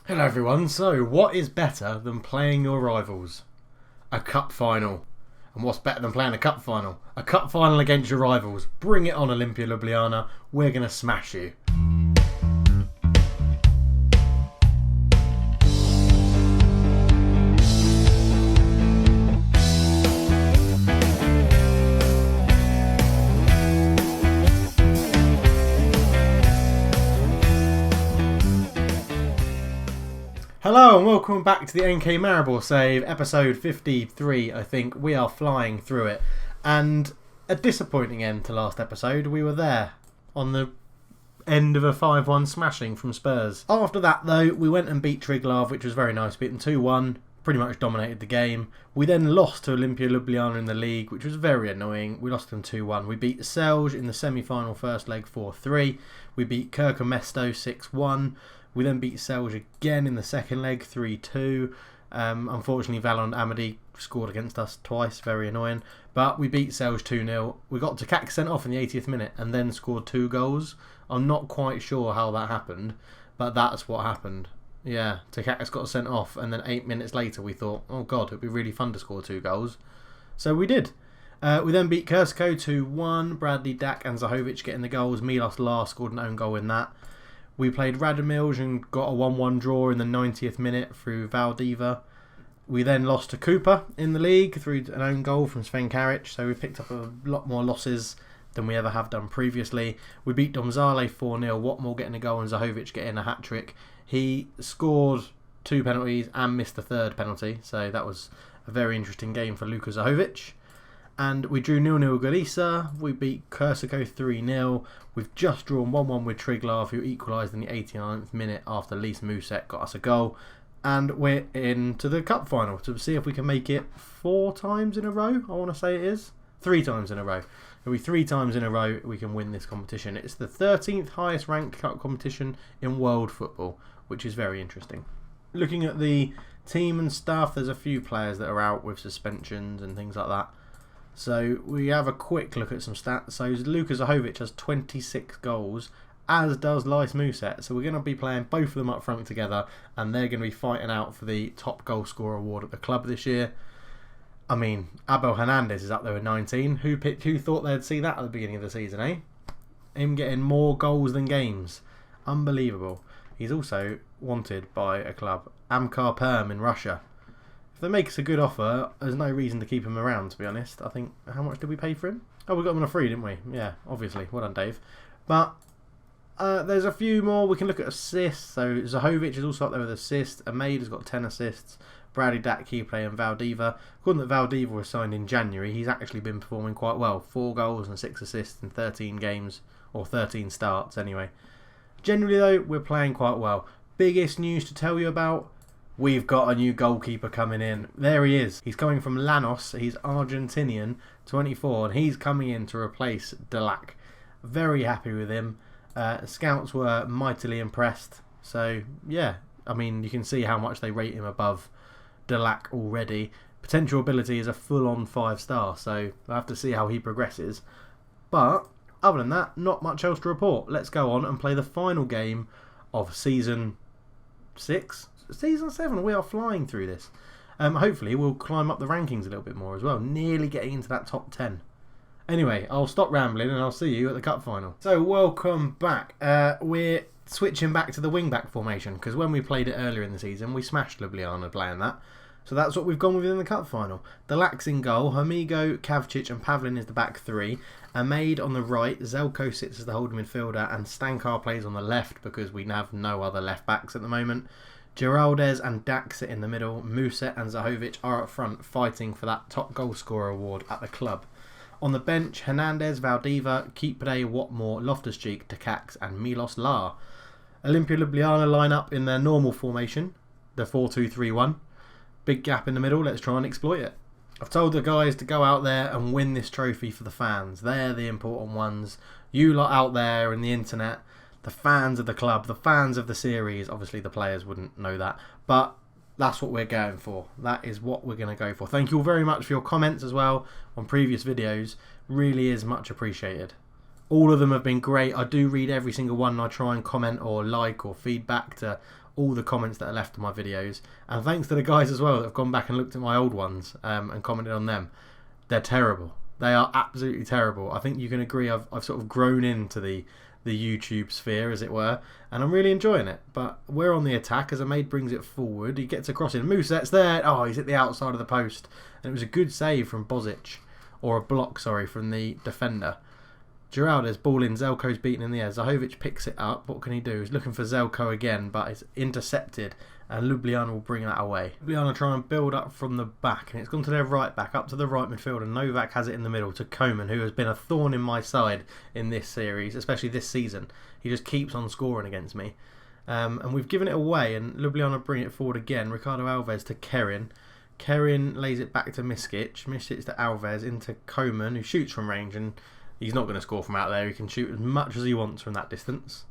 Hello everyone, so what is better than playing your rivals? A cup final. And what's better than playing a cup final? A cup final against your rivals. Bring it on, Olimpia Ljubljana. We're going to smash you. Hello and welcome back to the NK Maribor save, episode 53 I think. We are flying through it. And a disappointing end to last episode. We were there on the end of a 5-1 smashing from Spurs. After that though, we went and beat Triglav, which was very nice. Beat them 2-1, pretty much dominated the game. We then lost to Olimpia Ljubljana in the league, which was very annoying. We lost them 2-1. We beat Celje in the semi-final first leg 4-3. We beat Kirkemesto 6-1. We then beat Celje again in the second leg, 3-2. Unfortunately, Valon Amadi scored against us twice, very annoying. But we beat Celje 2-0. We got Takak sent off in the 80th minute and then scored 2 goals. I'm not quite sure how that happened, but that's what happened. Yeah, Takak got sent off and then 8 minutes later we thought, oh god, it'd be really fun to score 2 goals. So we did. We then beat Kursko 2-1. Bradley, Dak and Zahovic getting the goals. Milos Lar scored an own goal in that. We played Radomilj and got a 1-1 draw in the 90th minute through Valdiva. We then lost to Cooper in the league through an own goal from Sven Karic, so we picked up a lot more losses than we ever have done previously. We beat Domzale 4-0, Watmore getting a goal and Zahovic getting a hat-trick. He scored 2 penalties and missed the 3rd penalty, so that was a very interesting game for Luka Zahovic. And we drew 0-0 Gorica. We beat Kursko 3-0. We've just drawn 1-1 with Triglav, who equalised in the 89th minute after Lise Muset got us a goal. And we're into the cup final to see if we can make it 4 times in a row. I want to say it is 3 times in a row. It'll be 3 times in a row we can win this competition. It's the 13th highest ranked cup competition in world football, which is very interesting. Looking at the team and stuff, there's a few players that are out with suspensions and things like that. So we have a quick look at some stats. So Luka Zahovic has 26 goals, as does Lise Muset. So we're going to be playing both of them up front together, and they're going to be fighting out for the top goal scorer award at the club this year. I mean, Abel Hernandez is up there with 19. Who thought they'd see that at the beginning of the season, eh? Him getting more goals than games. Unbelievable. He's also wanted by a club, Amkar Perm in Russia. If they make us a good offer, there's no reason to keep him around, to be honest. I think, how much did we pay for him? Oh, we got him on a free, didn't we? Yeah, obviously. Well done, Dave. But there's a few more. We can look at assists. So Zahovic is also up there with assists. Ahmed has got 10 assists. Bradley, Dak, Keyplay and Valdiva. According to Valdiva was signed in January, he's actually been performing quite well. 4 goals and 6 assists in 13 games, or 13 starts anyway. Generally though, we're playing quite well. Biggest news to tell you about? We've got a new goalkeeper coming in. There he is. He's coming from Llanos. He's Argentinian, 24, and he's coming in to replace Delac. Very happy with him. Scouts were mightily impressed. So, yeah, I mean, you can see how much they rate him above Delac already. Potential ability is a full-on 5-star, so we'll have to see how he progresses. But, other than that, not much else to report. Let's go on and play the final game of Season 6? Season 7, we are flying through this. Hopefully we'll climb up the rankings a little bit more as well, nearly getting into that top 10. Anyway, I'll stop rambling and I'll see you at the cup final. So welcome back. We're switching back to the wing-back formation, because when we played it earlier in the season we smashed Ljubljana playing that. So that's what we've gone with in the cup final. Delac's in goal, Hamigo, Kavcic and Pavlin is the back 3. Ahmed on the right, Zelko sits as the holding midfielder and Stankar plays on the left because we have no other left backs at the moment. Geraldes and Dak sit in the middle. Muset and Zahovic are up front fighting for that top goal scorer award at the club. On the bench, Hernandez, Valdiva, Keyplay, Watmore, Loftus-Cheek, Takacs and Milos Lar. Olimpia Ljubljana line up in their normal formation, the 4-2-3-1. Big gap in the middle, let's try and exploit it. I've told the guys to go out there and win this trophy for the fans. They're the important ones. You lot out there in the internet, the fans of the club, the fans of the series. Obviously the players wouldn't know that, but that's what we're going for. That is what we're going to go for. Thank you all very much for your comments as well on previous videos. Really is much appreciated. All of them have been great. I do read every single one and I try and comment or like or feedback to all the comments that are left on my videos, and thanks to the guys as well that have gone back and looked at my old ones and commented on them. They're terrible. They are absolutely terrible. I think you can agree I've sort of grown into the YouTube sphere, as it were, and I'm really enjoying it. But we're on the attack as Ahmed brings it forward. He gets across in. Muset's there. Oh, he's at the outside of the post. And it was a good save from Bozic, or a block, sorry, from the defender. Giraldez ball in. Zelko's beaten in the air. Zahovic picks it up. What can he do? He's looking for Zelko again, but it's intercepted. And Ljubljana will bring that away. Ljubljana try and build up from the back, and it's gone to their right back, up to the right midfield, and Novak has it in the middle to Koeman, who has been a thorn in my side in this series, especially this season. He just keeps on scoring against me. And we've given it away, and Ljubljana bring it forward again. Ricardo Alves to Kerin. Kerin lays it back to Miskic. Miskic to Alves, into Koeman, who shoots from range, and he's not going to score from out there. He can shoot as much as he wants from that distance.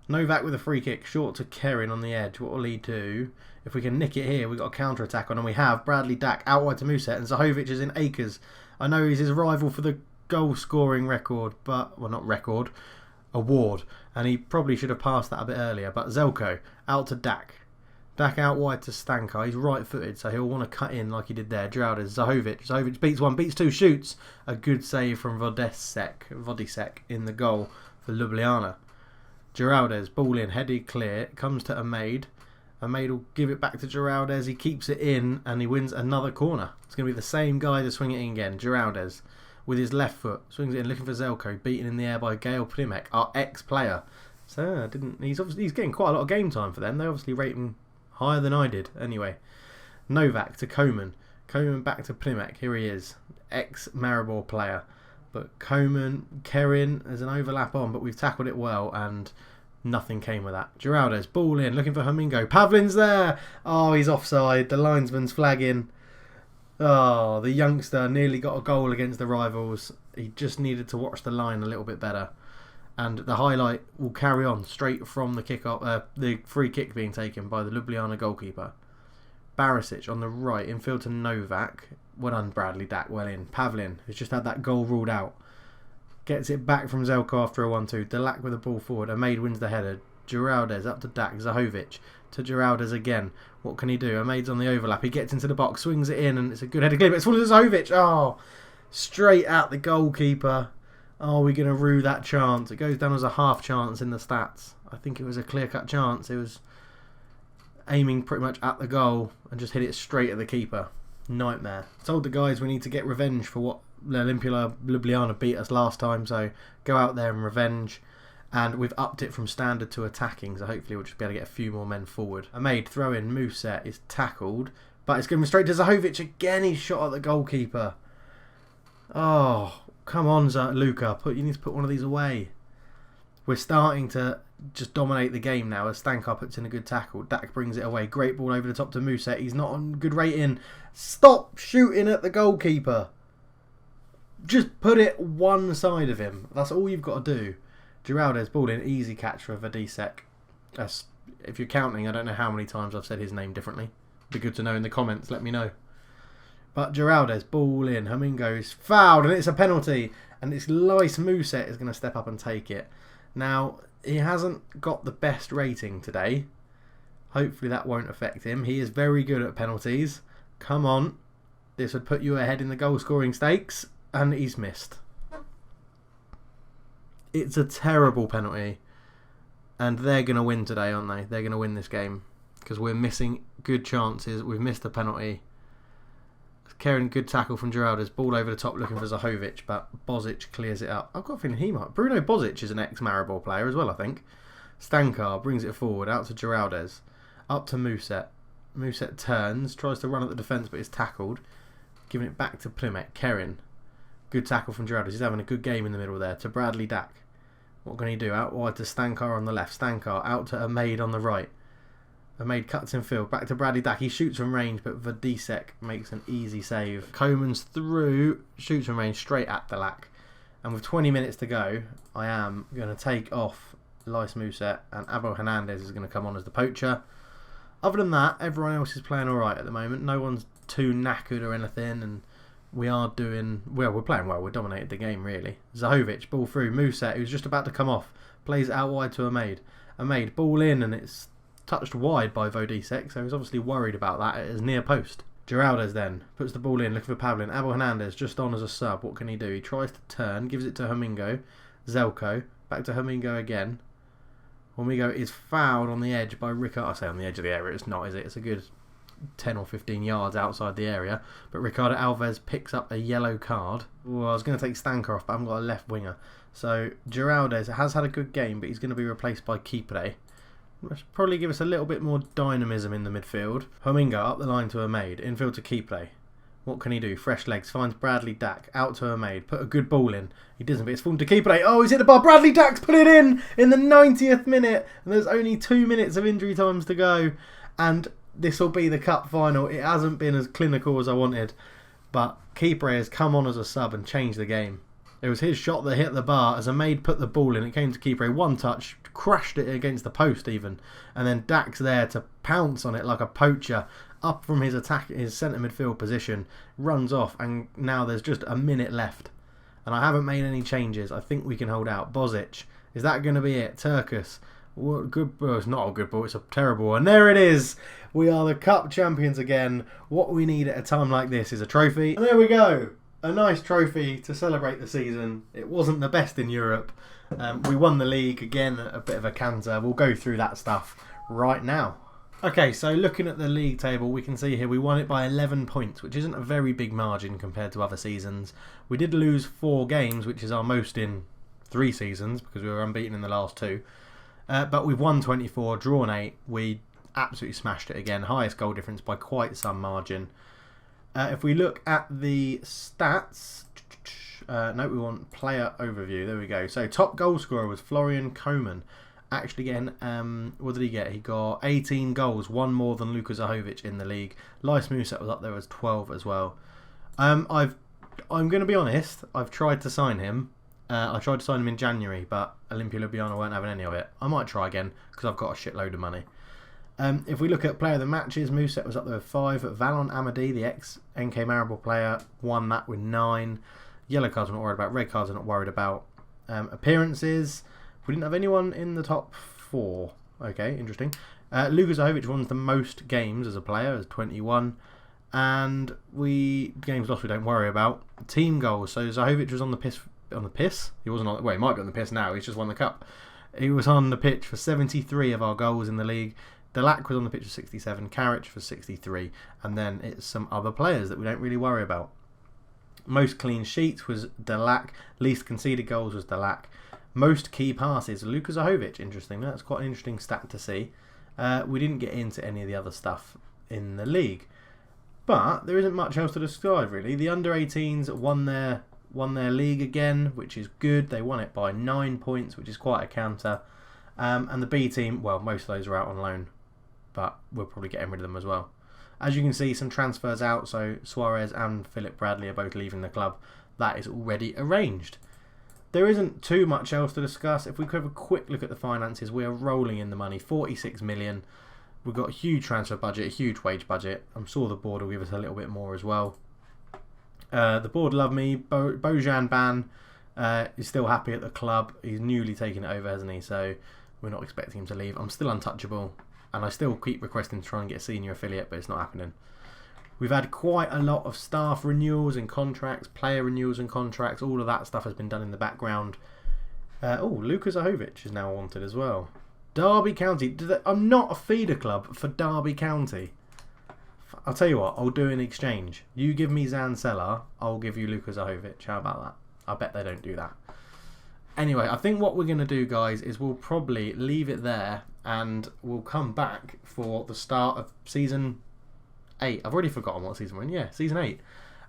Novak with a free kick, short to Kerin on the edge. What will he do? If we can nick it here, we've got a counter-attack on, and we have. Bradley Dack out wide to Muset, and Zahovic is in acres. I know he's his rival for the goal-scoring record, but, well, not record, award. And he probably should have passed that a bit earlier. But Zelko, out to Dack. Dack out wide to Stanka. He's right-footed, so he'll want to cut in like he did there. Giraldez, Zahovic. Zahovic beats one, beats two, shoots. A good save from Vodisek in the goal for Ljubljana. Giraldez, ball in, headed clear, comes to Ahmed. Ahmed will give it back to Giraldez. He keeps it in, and he wins another corner. It's going to be the same guy to swing it in again. Giraldez, with his left foot, swings it in, looking for Zelko, beaten in the air by Gael Primek, our ex-player. So he's getting quite a lot of game time for them. They obviously rate him higher than I did. Anyway, Novak to Koeman. Koeman back to Primek. Here he is, ex-Maribor player. But Kerin, there's an overlap on, but we've tackled it well, and nothing came with that. Giraldez, ball in, looking for Hermingo. Pavlin's there! Oh, he's offside. The linesman's flagging. Oh, the youngster nearly got a goal against the rivals. He just needed to watch the line a little bit better. And the highlight will carry on straight from the kick-off, the free kick being taken by the Ljubljana goalkeeper. Barisic on the right, infield to Novak. Well done, Bradley Dack, well in. Pavlin, who's just had that goal ruled out, gets it back from Zelko after a 1-2. Delac with the ball forward. Ahmed wins the header. Giraldez up to Dack. Zahovic to Giraldez again. What can he do? Ahmed's on the overlap. He gets into the box, swings it in, and it's a good header clear. But it's full of Zahovic. Oh, straight at the goalkeeper. Oh, we're going to rue that chance. It goes down as a half chance in the stats. I think it was a clear-cut chance. It was aiming pretty much at the goal and just hit it straight at the keeper. Nightmare. Told the guys we need to get revenge for what Olimpia Ljubljana beat us last time, so go out there and revenge. And we've upped it from standard to attacking, so hopefully we'll just be able to get a few more men forward. Ahmed throw in, Muset is tackled, but it's given straight to Zahovic again. He's shot at the goalkeeper. Oh, come on, Luca. You need to put one of these away. We're starting to just dominate the game now as Stanka puts in a good tackle. Dack brings it away. Great ball over the top to Muset. He's not on good rating. Stop shooting at the goalkeeper. Just put it one side of him. That's all you've got to do. Giraldez ball in. Easy catch for Vodisek. If you're counting, I don't know how many times I've said his name differently. Be good to know in the comments. Let me know. But Giraldez ball in. Hermingo is fouled, and it's a penalty. And it's Lys Muset is going to step up and take it. Now, he hasn't got the best rating today. Hopefully that won't affect him. He is very good at penalties. Come on. This would put you ahead in the goal scoring stakes. And he's missed. It's a terrible penalty. And they're going to win today, aren't they? They're going to win this game. Because we're missing good chances. We've missed a penalty. Kerin, good tackle from Giraldez. Ball over the top looking for Zahovic, but Bozic clears it up. I've got a feeling he might. Bruno Bozic is an ex-Maribor player as well, I think. Stanka brings it forward, out to Giraldez. Up to Muset. Muset turns, tries to run at the defence, but is tackled. Giving it back to Primek. Kerin. Good tackle from Giraldez. He's having a good game in the middle there. To Bradley Dack. What can he do? Out wide to Stankar on the left. Stankar out to Ahmed on the right. Ahmed cuts in field. Back to Bradley Dack. He shoots from range, but Vodisek makes an easy save. Koeman's through. Shoots from range straight at Delac. And with 20 minutes to go, I am going to take off Lys Muset, and Abel Hernandez is going to come on as the poacher. Other than that, everyone else is playing alright at the moment. No one's too knackered or anything, and we are doing... Well, we're playing well. We're dominated the game, really. Zahovic, ball through. Muset, who's just about to come off, plays it out wide to Ahmed. a made ball in, and it's touched wide by Vodisek, so he's obviously worried about that at his near post. Geraldes then puts the ball in, looking for Pavlin. Abel Hernandez just on as a sub. What can he do? He tries to turn, gives it to Hermingo. Zelko, back to Hermingo again. Hermingo is fouled on the edge by Ricardo. I say on the edge of the area, it's not, is it? It's a good 10 or 15 yards outside the area. But Ricardo Alves picks up a yellow card. Well, I was going to take Stanker off, but I haven't got a left winger. So Geraldes has had a good game, but he's going to be replaced by Kipre. Probably give us a little bit more dynamism in the midfield. Hermingo up the line to Hermaid. Infield to Kipre. What can he do? Fresh legs. Finds Bradley Dack. Out to Hermaid. Put a good ball in. He doesn't, but it's fallen to Kipre. Oh, he's hit the bar. Bradley Dack's put it in the 90th minute. And there's only 2 minutes of injury times to go. And this will be the cup final. It hasn't been as clinical as I wanted. But Kipre has come on as a sub and changed the game. It was his shot that hit the bar as Hermaid put the ball in. It came to Kipre. One touch. Crashed it against the post even. And then Dack's there to pounce on it like a poacher. Up from his attack, his centre midfield position. Runs off. And now there's just a minute left. And I haven't made any changes. I think we can hold out. Bozic. Is that going to be it? Turkus. What good ball? It's not a good ball. It's a terrible one. And there it is. We are the cup champions again. What we need at a time like this is a trophy. And there we go. A nice trophy to celebrate the season. It wasn't the best in Europe. We won the league again, a bit of a canter. We'll go through that stuff right now. Okay, so looking at the league table, we can see here we won it by 11 points, which isn't a very big margin compared to other seasons. We did lose 4 games, which is our most in 3 seasons, because we were unbeaten in the last 2. But we've won 24, drawn 8. We absolutely smashed it again. Highest goal difference by quite some margin. If we look at the stats... no, we want player overview. There we go. So top goal scorer was Florian Koeman. Actually getting, what did he get? He got 18 goals, one more than Luka Zahovic in the league. Lys Muset was up there as 12 as well. I'm going to be honest. I've tried to sign him. I tried to sign him in January, but Olimpia Ljubljana weren't having any of it. I might try again because I've got a shitload of money. If we look at player of the matches, Muset was up there with 5. Valon Amadi, the ex-NK Maribor player, won that with 9. Yellow cards we're not worried about. Red cards we're not worried about. Appearances, we didn't have anyone in the top 4. Okay, interesting. Luka Zahovic won the most games as a player, as 21. And games lost we don't worry about. Team goals, so Zahovic was on the piss. He wasn't on. Well, he might be on the piss now. He's just won the cup. He was on the pitch for 73 of our goals in the league. Delac was on the pitch for 67. Karic for 63. And then it's some other players that we don't really worry about. Most clean sheets was Delac. Least conceded goals was Delac. Most key passes, Luka Zahovic. Interesting. That's quite an interesting stat to see. We didn't get into any of the other stuff in the league. But there isn't much else to describe really. The under-18s won their league again, which is good. They won it by 9 points, which is quite a counter. And the B team, well, most of those are out on loan, but we'll probably get rid of them as well. As you can see, some transfers out, so Suarez and Philip Bradley are both leaving the club. That is already arranged. There isn't too much else to discuss. If we could have a quick look at the finances, we are rolling in the money, 46 million. We've got a huge transfer budget, a huge wage budget. I'm sure the board will give us a little bit more as well. The board love me. Bojan Ban is still happy at the club. He's newly taken it over, hasn't he? So we're not expecting him to leave. I'm still untouchable. And I still keep requesting to try and get a senior affiliate, but it's not happening. We've had quite a lot of staff renewals and contracts, player renewals and contracts. All of that stuff has been done in the background. Luka Zahovic is now wanted as well. Derby County. I'm not a feeder club for Derby County. I'll tell you what, I'll do an exchange. You give me Zancella, I'll give you Luka Zahovic. How about that? I bet they don't do that. Anyway, I think what we're going to do, guys, is we'll probably leave it there and we'll come back for the start of Season 8. I've already forgotten what season we're in. Yeah, Season 8.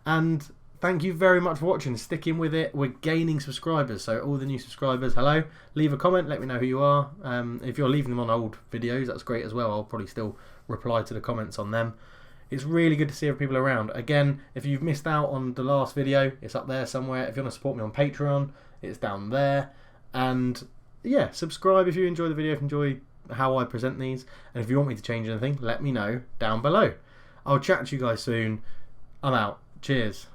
And thank you very much for watching, sticking with it. We're gaining subscribers, so all the new subscribers, hello. Leave a comment, let me know who you are. If you're leaving them on old videos, that's great as well. I'll probably still reply to the comments on them. It's really good to see other people around. Again, if you've missed out on the last video, it's up there somewhere. If you want to support me on Patreon, it's down there. And yeah, subscribe if you enjoy the video, if you enjoy how I present these. And if you want me to change anything, let me know down below. I'll chat to you guys soon. I'm out. Cheers.